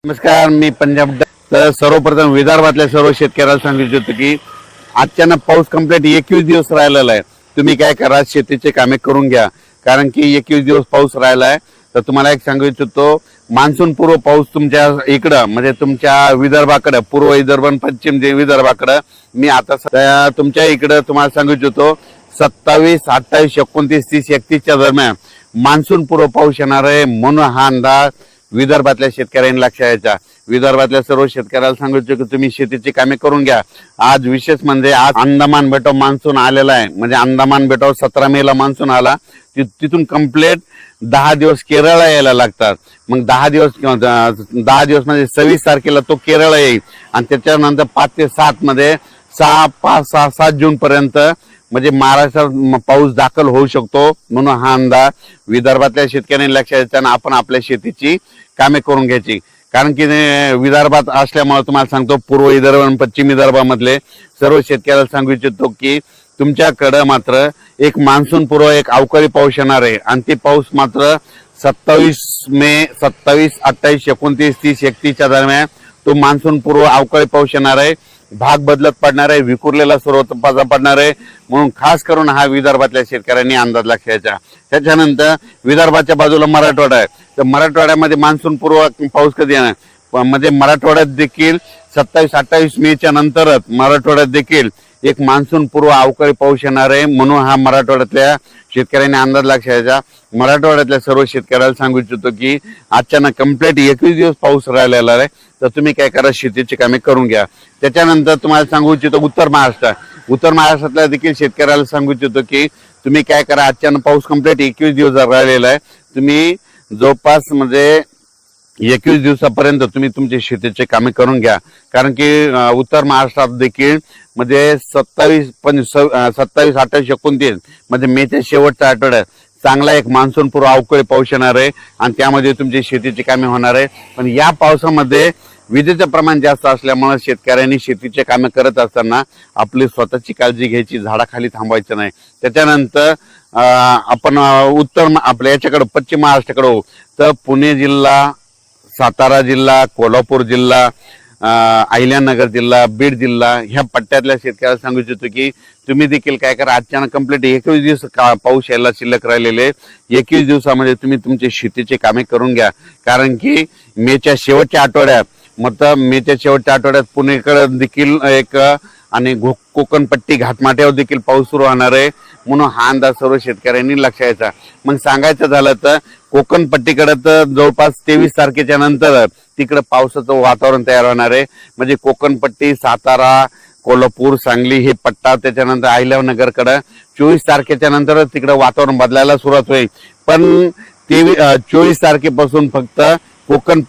नमस्कार, मी पंजाब. तर सर्वप्रथम विदर्भातल्या सर्व शेतकऱ्याला सांगू इच्छितो की आजच्यानं पाऊस कंप्लीट 21 दिवस राहिलेला आहे. तुम्ही काय करा, शेतीचे कामे करून घ्या. कारण की 21 दिवस पाऊस राहिला आहे. तर तुम्हाला एक सांगू इच्छितो, मान्सून पूर्व पाऊस तुमच्या इकडं म्हणजे तुमच्या विदर्भाकडे, पूर्व विदर्भ आणि पश्चिम विदर्भाकडे मी आता तुमच्या इकडं तुम्हाला सांगू इच्छितो 27, 28, 29, 30, 31च्या दरम्यान मान्सून पूर्व पाऊस येणार आहे. म्हणून हा अंदाज विदर्भातल्या शेतकऱ्यांनी लक्षात घ्यायचा. विदर्भातल्या सर्व शेतकऱ्याला सांगू इच्छितो की तुम्ही शेतीची कामे करून घ्या. आज विशेष म्हणजे आज अंदमान बेटाव मान्सून आलेला आहे. म्हणजे अंदमान बेटाव 17 मेला मान्सून आला. तिथून कंप्लीट 10 दिवस केरळला यायला लागतात. मग 10 दिवस म्हणजे 26 तारखेला तो केरळ येईल आणि त्याच्यानंतर 5 ते 7 मध्ये 7 जून पर्यंत म्हणजे महाराष्ट्रात पाऊस दाखल होऊ शकतो. म्हणून हा अंदाज विदर्भातल्या शेतकऱ्यांनी लक्षात घ्यायचा आणि आपण आपल्या शेतीची कामे करून घ्यायची. कारण की विदर्भात असल्यामुळे तुम्हाला सांगतो, पूर्व विदर्भ आणि पश्चिम विदर्भामधले सर्व शेतकऱ्याला सांगू इच्छितो की तुमच्याकडं मात्र एक मान्सून पूर्व एक अवकाळी पाऊस येणार आहे. आणि ते पाऊस मात्र 27 मे, 27, 28, 29, 30, 31च्या दरम्यान तो मान्सून पूर्व अवकाळी पाऊस येणार आहे. भाग बदलत पडणार आहे, विखुरलेला स्वरूपाचा पडणार आहे. म्हणून खास करून हा विदर्भातल्या शेतकऱ्यांनी अंदाज लक्षायचा. त्याच्यानंतर विदर्भाच्या बाजूला मराठवाडा आहे. तर मराठवाड्यामध्ये मान्सून पूर्व पाऊस कधी येणार, म्हणजे मराठवाड्यात देखील 27, 28 मेच्या नंतरच मराठवाड्यात देखील एक मान्सून पूर्व अवकाळी पाऊस येणार आहे. म्हणून हा मराठवाड्यातल्या शेतकऱ्यांनी अंदाज लक्षायचा. मराठवाड्यातल्या सर्व शेतकऱ्याला सांगू इच्छितो की आजच्यानं कंप्लीट 21 दिवस पाऊस राहिलेला आहे. तर तुम्ही काय करा, शेतीची कामे करून घ्या. त्याच्यानंतर तुम्हाला सांगू इच्छितो उत्तर महाराष्ट्रातल्या देखील शेतकऱ्याला सांगू इच्छितो की तुम्ही काय करा, आजच्यानं पाऊस कंप्लीट 21 दिवस राहिलेला आहे. तुम्ही जवळपास म्हणजे 21 दिवसापर्यंत तुम्ही तुमची शेतीचे कामे करून घ्या. कारण की उत्तर महाराष्ट्रात देखील म्हणजे 27, 28, 29 म्हणजे मेच्या शेवटच्या आठवड्यात चांगला एक मान्सून पूर्व अवकाळी पाऊस येणार आहे आणि त्यामध्ये तुमची शेतीची कामे होणार आहे. पण या पावसामध्ये विजेचं प्रमाण जास्त असल्यामुळे शेतकऱ्यांनी शेतीचे कामे करत असताना आपली स्वतःची काळजी घ्यायची, झाडाखाली थांबायचं नाही. त्याच्यानंतर आपण आपल्या याच्याकडे पश्चिम महाराष्ट्राकडे होऊ तर पुणे जिल्हा, सातारा जिल्हा, कोल्हापूर जिल्हा, अहिल्यानगर जिल्हा, बीड जिल्हा ह्या पट्ट्यातल्या शेतकऱ्याला सांगू इच्छितो की तुम्ही देखील काय करा, आजच्यानं कंप्लीट 21 दिवस पाऊस यायला शिल्लक राहिलेले 21 दिवसामध्ये तुम्ही तुमची शेतीची कामे करून घ्या. कारण की मेच्या शेवटच्या आठवड्यात पुणेकडे देखील एक आणि कोकणपट्टी घाटमाट्यावर देखील पाऊस सुरू होणार आहे. म्हणून हा अंदाज सर्व शेतकऱ्यांनी लक्षात घ्यायचा. मग सांगायचं झालं तर कोकणपट्टीकडे तर जवळपास 23 तारखेच्या नंतर तिकडे पावसाचं वातावरण तयार होणार आहे. म्हणजे कोकणपट्टी, सातारा, कोल्हापूर, सांगली हे पट्टा, त्याच्यानंतर अहिल्यानगरकडे 24 तारखेच्या नंतर तिकडे वातावरण बदलायला सुरुवात होईल. पण 24 तारखेपासून फक्त कोकण